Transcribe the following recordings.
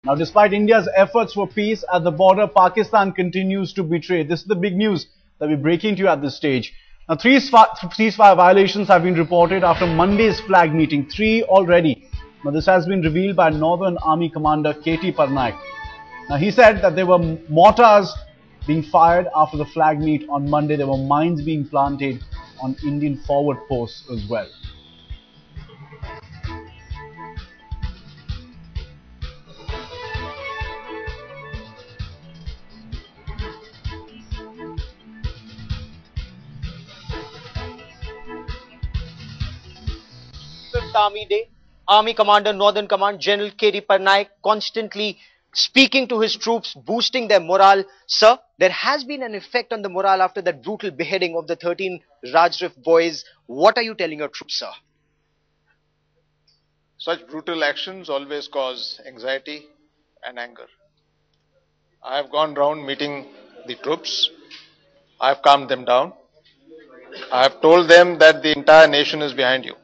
Now, despite India's efforts for peace at the border, Pakistan continues to betray. This is the big news that we're breaking to you at this stage. Now, three ceasefire violations have been reported after Monday's flag meeting. 3 already. Now, this has been revealed by Northern Army Commander Lt Parnaik. Now, he said that there were mortars being fired after the flag meet on Monday. There were mines being planted on Indian forward posts as well. Army Day, Army Commander, Northern Command, General Lt Parnaik constantly speaking to his troops, boosting their morale. Sir, there has been an effect on the morale after that brutal beheading of the 13 Rajrif boys. What are you telling your troops, sir? Such brutal actions always cause anxiety and anger. I have gone round meeting the troops. I have calmed them down. I have told them that the entire nation is behind you.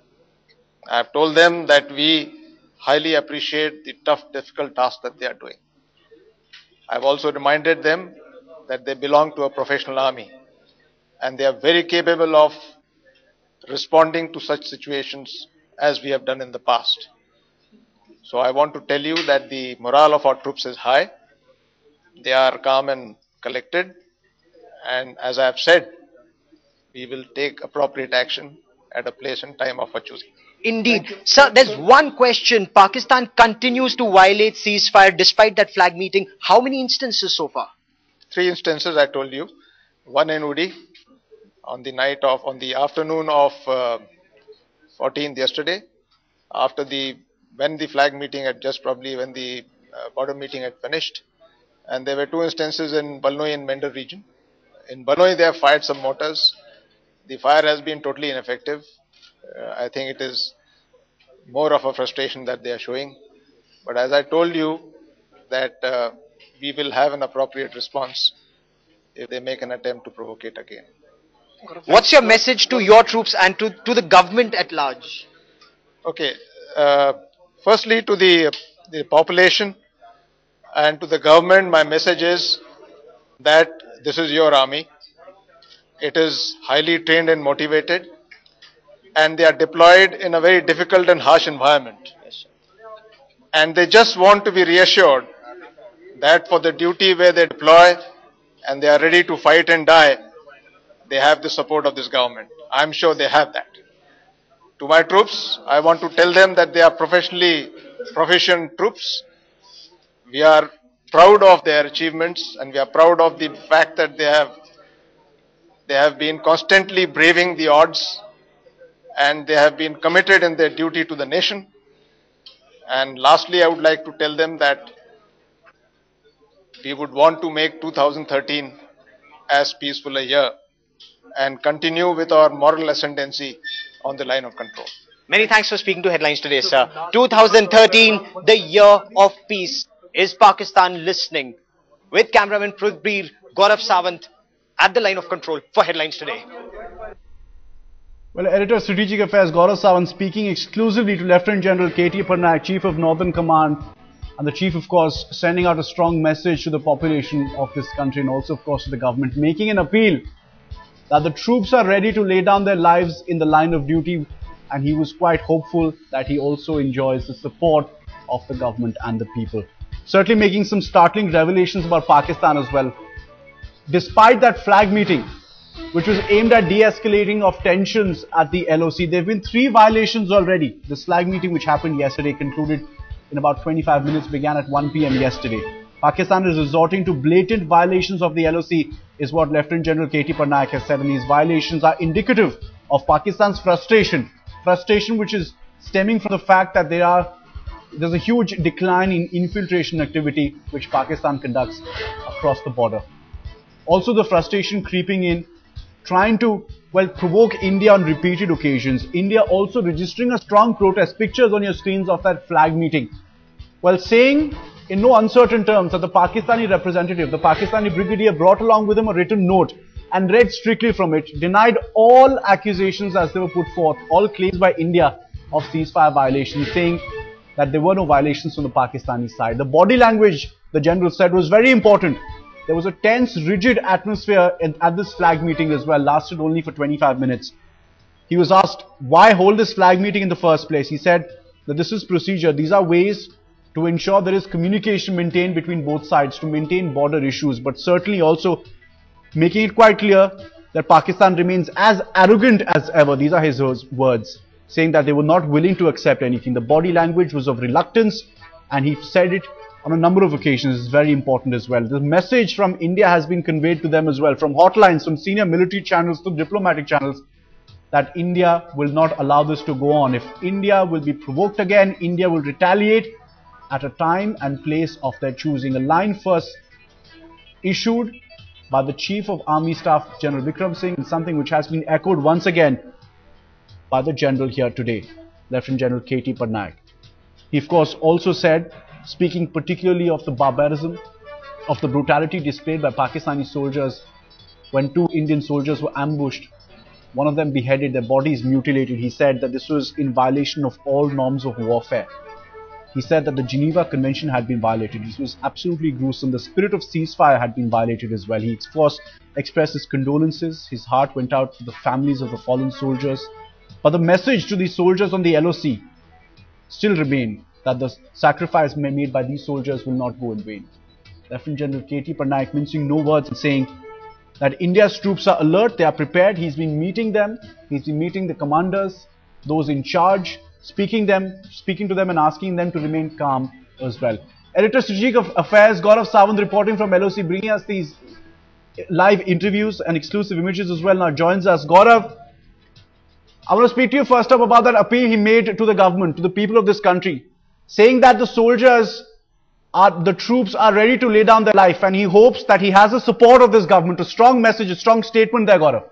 I have told them that we highly appreciate the tough, difficult task that they are doing. I have also reminded them that they belong to a professional army and they are very capable of responding to such situations as we have done in the past. So I want to tell you that the morale of our troops is high. They are calm and collected, and as I have said, we will take appropriate action at a place and time of our choosing. Indeed. Sir, there's one question. Pakistan continues to violate ceasefire despite that flag meeting. How many instances so far? 3 instances I told you. One in Udi on the afternoon of 14th yesterday, when the flag meeting had when the border meeting had finished. And there were 2 instances in Balnoi and Mendhar region. In Balnoi they have fired some mortars. The fire has been totally ineffective. I think it is more of a frustration that they are showing. But as I told you that we will have an appropriate response if they make an attempt to provoke it again. What's your message to your troops and to the government at large? Okay. Firstly, to the population and to the government, my message is that this is your army. It is highly trained and motivated, and they are deployed in a very difficult and harsh environment. And they just want to be reassured that for the duty where they deploy and they are ready to fight and die, they have the support of this government. I'm sure they have that. To my troops, I want to tell them that they are professionally proficient troops. We are proud of their achievements and we are proud of the fact that they have been constantly braving the odds, and they have been committed in their duty to the nation. And lastly, I would like to tell them that we would want to make 2013 as peaceful a year and continue with our moral ascendancy on the line of control. Many thanks for speaking to Headlines today, sir. 2013, the year of peace. Is Pakistan listening? With cameraman Prithbir, Gaurav Sawant at the line of control for Headlines today. Well, Editor Strategic Affairs Gaurav Sawant speaking exclusively to Lt General Lt Parnaik, Chief of Northern Command, and the Chief, of course, sending out a strong message to the population of this country and also, of course, to the government, making an appeal that the troops are ready to lay down their lives in the line of duty, and he was quite hopeful that he also enjoys the support of the government and the people. Certainly making some startling revelations about Pakistan as well. Despite that flag meeting, which was aimed at de-escalating of tensions at the LOC, there have been 3 violations already. This flag meeting, which happened yesterday, concluded in about 25 minutes, began at 1 p.m. yesterday. Pakistan is resorting to blatant violations of the LOC, is what Lt General Lt Parnaik has said, and these violations are indicative of Pakistan's frustration which is stemming from the fact that there's a huge decline in infiltration activity which Pakistan conducts across the border. Also the frustration creeping in, trying to, well, provoke India on repeated occasions. India also registering a strong protest. Pictures on your screens of that flag meeting. Well, saying in no uncertain terms that the Pakistani representative, the Pakistani brigadier, brought along with him a written note and read strictly from it, denied all accusations as they were put forth, all claims by India of ceasefire violations, saying that there were no violations from the Pakistani side. The body language, the general said, was very important. There was a tense, rigid atmosphere at this flag meeting as well, lasted only for 25 minutes. He was asked, why hold this flag meeting in the first place? He said that this is procedure. These are ways to ensure there is communication maintained between both sides, to maintain border issues, but certainly also making it quite clear that Pakistan remains as arrogant as ever. These are his words, saying that they were not willing to accept anything. The body language was of reluctance, and he said it on a number of occasions. It's very important as well. The message from India has been conveyed to them as well, from hotlines, from senior military channels to diplomatic channels, that India will not allow this to go on. If India will be provoked again, India will retaliate at a time and place of their choosing. A line first issued by the Chief of Army Staff, General Vikram Singh, and something which has been echoed once again by the General here today, Lt Gen Kt Parnaik. He of course also said, speaking particularly of the barbarism, of the brutality displayed by Pakistani soldiers when two Indian soldiers were ambushed, one of them beheaded, their bodies mutilated. He said that this was in violation of all norms of warfare. He said that the Geneva Convention had been violated. This was absolutely gruesome. The spirit of ceasefire had been violated as well. He of course expressed his condolences. His heart went out to the families of the fallen soldiers. But the message to these soldiers on the LOC still remained, that the sacrifice made by these soldiers will not go in vain. Lt Gen Kt Parnaik mincing no words and saying that India's troops are alert, they are prepared. He's been meeting them, he's been meeting the commanders, those in charge, speaking to them and asking them to remain calm as well. Editor Strategic of Affairs Gaurav Sawant reporting from LOC, bringing us these live interviews and exclusive images as well, now joins us. Gaurav, I want to speak to you first up about that appeal he made to the government, to the people of this country, saying that the troops are ready to lay down their life, and he hopes that he has the support of this government. A strong message, a strong statement there, Gaurav.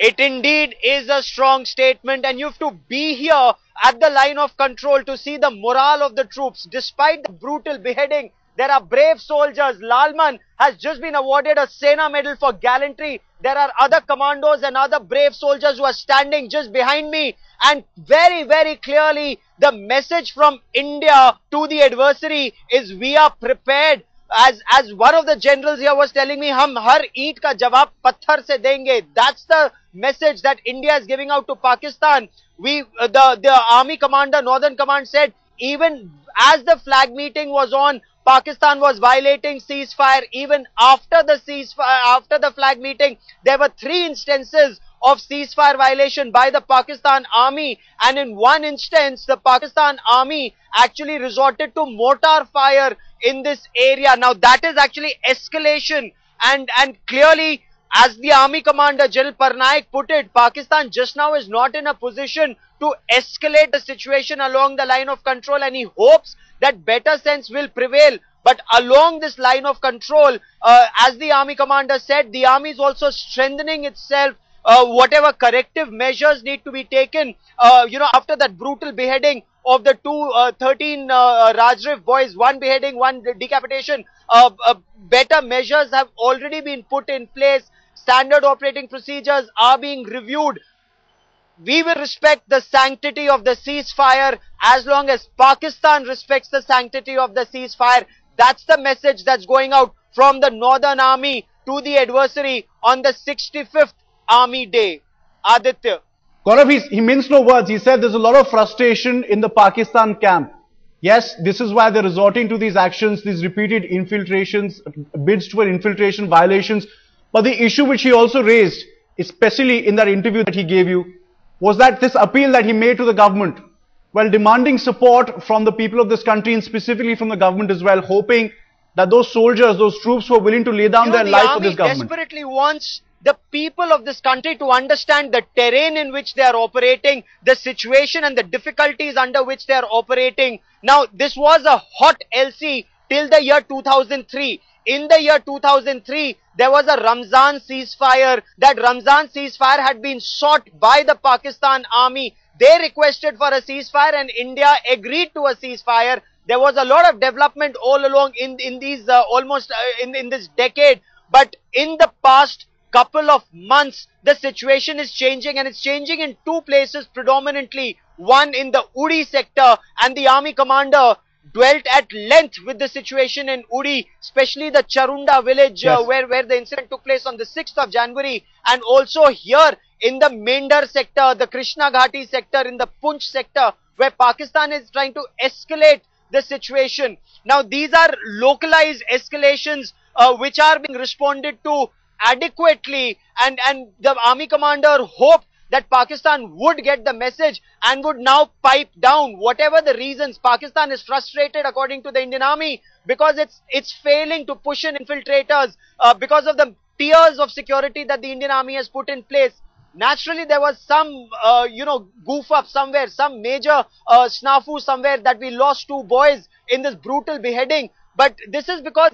It indeed is a strong statement, and you have to be here at the line of control to see the morale of the troops. Despite the brutal beheading, there are brave soldiers. Lalman has just been awarded a Sena Medal for gallantry. There are other commandos and other brave soldiers who are standing just behind me. And very, very clearly, the message from India to the adversary is, we are prepared. As one of the generals here was telling me, hum har eat ka jawab patthar se denge. That's the message that India is giving out to Pakistan. The army commander, Northern Command, said even as the flag meeting was on, Pakistan was violating ceasefire. Even after the ceasefire, after the flag meeting, there were 3 instances of ceasefire violation by the Pakistan army, and in one instance the Pakistan army actually resorted to mortar fire in this area. Now that is actually escalation, and clearly, as the army commander General Parnaik put it, Pakistan just now is not in a position to escalate the situation along the line of control, and he hopes that better sense will prevail. But along this line of control, as the army commander said, the army is also strengthening itself. Whatever corrective measures need to be taken, after that brutal beheading of the 13 Rajrif boys, 1 beheading, 1 decapitation, better measures have already been put in place. Standard operating procedures are being reviewed. We will respect the sanctity of the ceasefire as long as Pakistan respects the sanctity of the ceasefire. That's the message that's going out from the Northern Army to the adversary on the 65th Army Day. Aditya. Gaurav, he minced no words. He said there's a lot of frustration in the Pakistan camp. Yes, this is why they're resorting to these actions, these repeated infiltrations, bids for infiltration, violations. But the issue which he also raised, especially in that interview that he gave you, was that this appeal that he made to the government, while demanding support from the people of this country and specifically from the government as well, hoping that those soldiers, those troops were willing to lay down their life for this government. The army desperately wants the people of this country to understand the terrain in which they are operating, the situation and the difficulties under which they are operating. Now, this was a hot LC till the year 2003. In the year 2003, there was a Ramzan ceasefire. That Ramzan ceasefire had been sought by the Pakistan army. They requested for a ceasefire and India agreed to a ceasefire. There was a lot of development all along in these in this decade. But in the past couple of months, the situation is changing, and it's changing in 2 places predominantly. one in the Uri sector, and the army commander dwelt at length with the situation in Uri, especially the Charunda village where the incident took place on the 6th of January, and also here in the Mendhar sector, the Krishna Ghati sector, in the Punch sector, where Pakistan is trying to escalate the situation. Now, these are localized escalations which are being responded to adequately, and the army commander hoped that Pakistan would get the message and would now pipe down. Whatever the reasons, Pakistan is frustrated, according to the Indian Army, because it's failing to push in infiltrators because of the tiers of security that the Indian Army has put in place. Naturally, there was some, goof up somewhere, some major snafu somewhere, that we lost 2 boys in this brutal beheading. But this is because,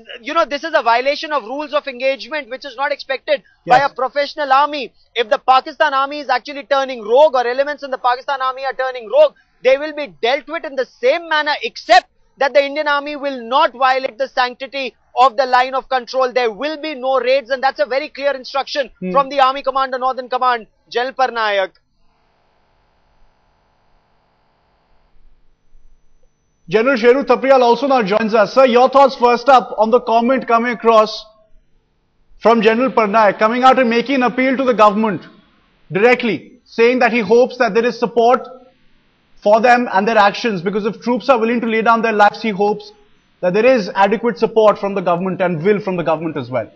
this is a violation of rules of engagement, which is not expected by a professional army. If the Pakistan army is actually turning rogue, or elements in the Pakistan army are turning rogue, they will be dealt with in the same manner, except that the Indian army will not violate the sanctity of the line of control. There will be no raids, and that's a very clear instruction from the Army Commander, Northern Command, Gen Parnaik. General Sheru Thapriyal also now joins us. Sir, your thoughts first up on the comment coming across from General Parnaik, coming out and making an appeal to the government directly, saying that he hopes that there is support for them and their actions, because if troops are willing to lay down their lives, he hopes that there is adequate support from the government and will from the government as well.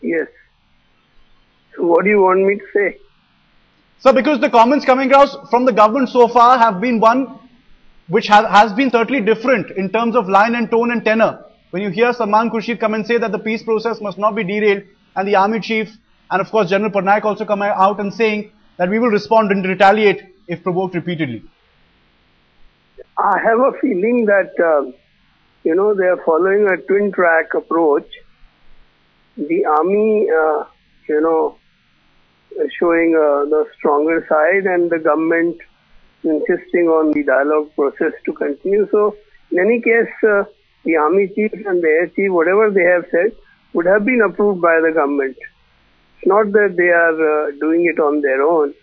Yes. So what do you want me to say? Sir, because the comments coming across from the government so far have been one which has been certainly different in terms of line and tone and tenor. When you hear Salman Khurshid come and say that the peace process must not be derailed, and the army chief and of course General Parnaik also coming out and saying that we will respond and retaliate if provoked repeatedly. I have a feeling that, they are following a twin track approach. The army, showing the stronger side, and the government insisting on the dialogue process to continue. So, in any case, the army chief and the air chief, whatever they have said, would have been approved by the government. It's not that they are doing it on their own.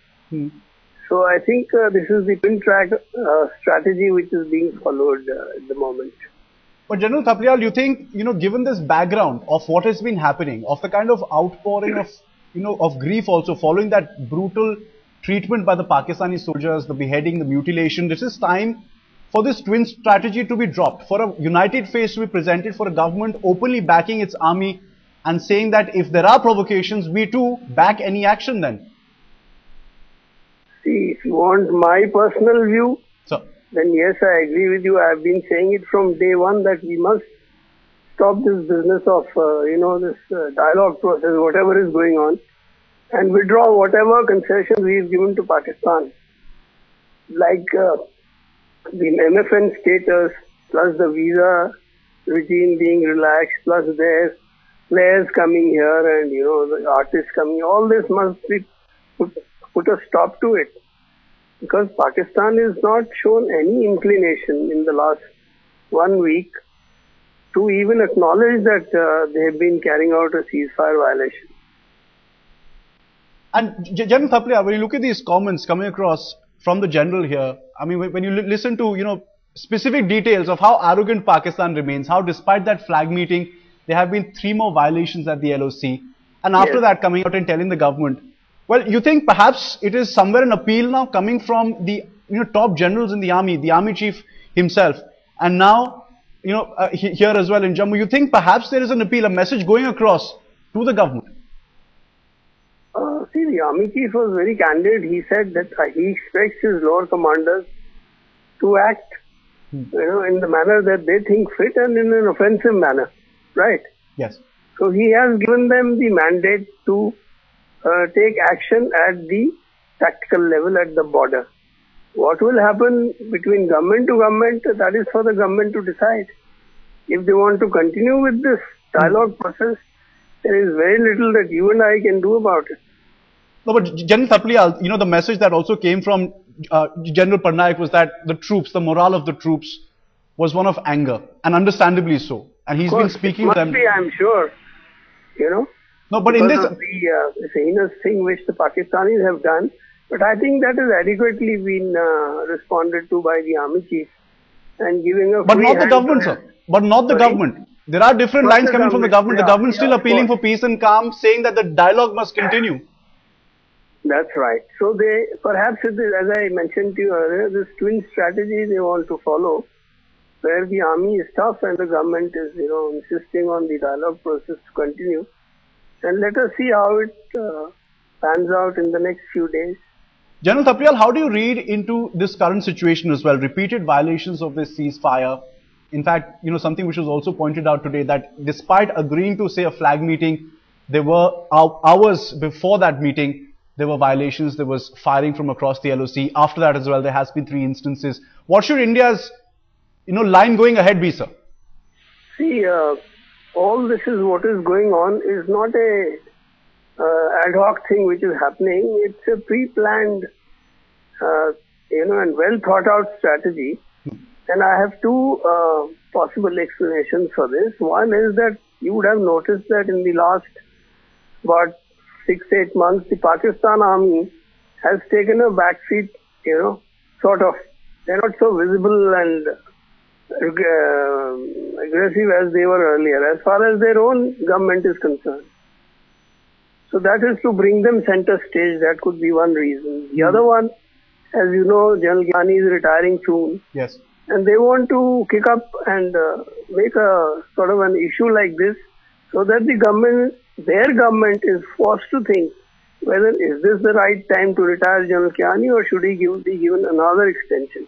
So, I think this is the twin track strategy which is being followed at the moment. But General Thapriyal, you think, given this background of what has been happening, of the kind of outpouring of, of grief also following that brutal treatment by the Pakistani soldiers, the beheading, the mutilation, this is time for this twin strategy to be dropped, for a united face to be presented, for a government openly backing its army and saying that if there are provocations, we too back any action then. See, if you want my personal view, then yes, I agree with you. I have been saying it from day one that we must stop this business of, this dialogue process, whatever is going on, and withdraw whatever concessions we've given to Pakistan. Like the MFN status, plus the visa regime being relaxed, plus there's players coming here and, the artists coming, all this must be put a stop to it. Because Pakistan has not shown any inclination in the last 1 week to even acknowledge that they have been carrying out a ceasefire violation. And General Thapriyal, when you look at these comments coming across from the general here, I mean, when you listen to, specific details of how arrogant Pakistan remains, how despite that flag meeting, there have been 3 more violations at the LOC, and after that coming out and telling the government, well, you think perhaps it is somewhere an appeal now coming from the top generals in the army chief himself, and now here as well in Jammu, you think perhaps there is an appeal, a message going across to the government? See, the army chief was very candid. He said that he expects his lower commanders to act, in the manner that they think fit and in an offensive manner, right? Yes. So he has given them the mandate to take action at the tactical level at the border. What will happen between government to government, that is for the government to decide. If they want to continue with this dialogue process, there is very little that you and I can do about it. No, but General Thapriyal, the message that also came from General Parnaik was that the morale of the troops was one of anger, and understandably so. And he's been speaking to them. Must be, I'm sure, No, but in this, the heinous thing which the Pakistanis have done, But I think that has adequately been responded to by the army chief and giving a But not the government, sir. But not the government. There are different lines coming from the government. The government is still appealing for peace and calm, saying that the dialogue must continue. That's right. So they, perhaps it is, as I mentioned to you earlier, this twin strategy they want to follow, where the army is tough and the government is, insisting on the dialogue process to continue. And let us see how it pans out in the next few days. General Thapliyal, how do you read into this current situation as well? Repeated violations of this ceasefire. In fact, something which was also pointed out today, that despite agreeing to, say, a flag meeting, there were hours before that meeting, there were violations, there was firing from across the LOC. After that as well, there has been 3 instances. What should India's, line going ahead be, sir? See, all this is what is going on is not a ad hoc thing which is happening. It's a pre-planned, and well thought out strategy. And I have 2 possible explanations for this. One is that you would have noticed that in the last about 6-8 months, the Pakistan army has taken a backseat, sort of. They're not so visible and aggressive as they were earlier, as far as their own government is concerned. So that is to bring them center stage. That could be one reason. The other one, as you know, General Ghani is retiring soon. Yes. And they want to kick up and make a sort of an issue like this, so that the government, their government, is forced to think whether is this the right time to retire General Ghani or should he be given another extension.